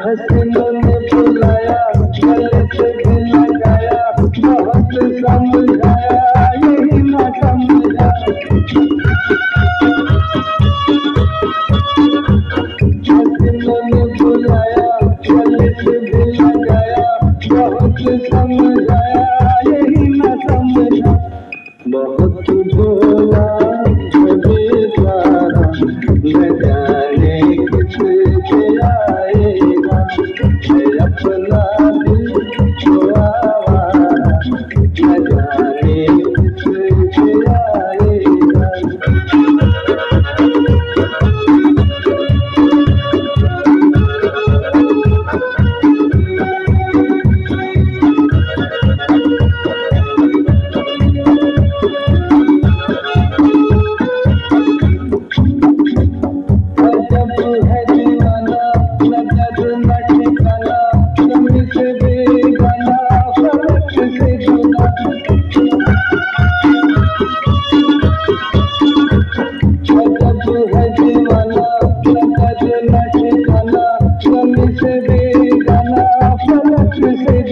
हसीनों ने बुलाया, गले से भी लगाया, बहुत समझाया, यही ना समझा। हसीनों ने बुलाया, गले से भी लगाया, बहुत समझाया, यही ना समझा। बहुत बोला बेचारा, न जाने किसके आएगा। मैं अपना दिल को आवारा, न जाने किसके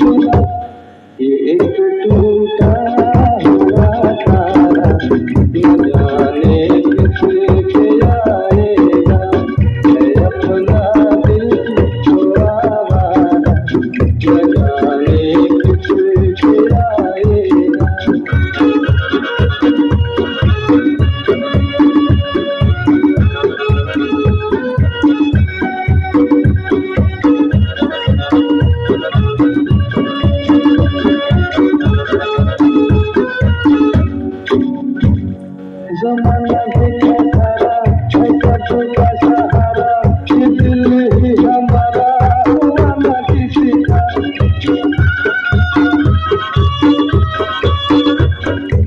आएगा। ये एक टूटा हुआ तारा, न जाने किसके आएगा। मैं अपना दिल को आवारा, न जाने किसके आएगा। ज़माना देखा सारा, ऐसा टूटा सहारा, ये दिल ही हमारा हुआ ना किसी का।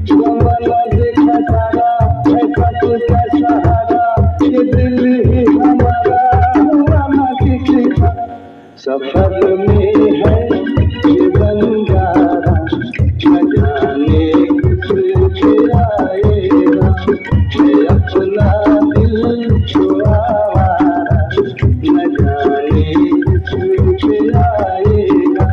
ज़माना देखा सारा, ऐसा टूटा सहारा, ये दिल ही हमारा हुआ ना किसी का। सफर में है ये बंजारा, न जाने किसके आएगा। मैं अपना दिल को आवारा, न जाने किसके आएगा।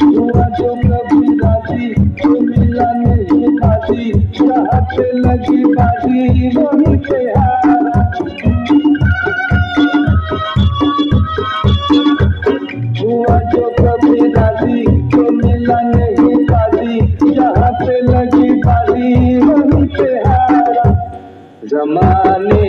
हुआ जो कभी राजी, तो मिला नहीं बाजी, जहाँ पे लगी बाजी वहीं पे हारा। हुआ जो कभी राजी, तो मिला नहीं बाजी, जहाँ पे लगी बाजी वहीं पे हारा। ज़माने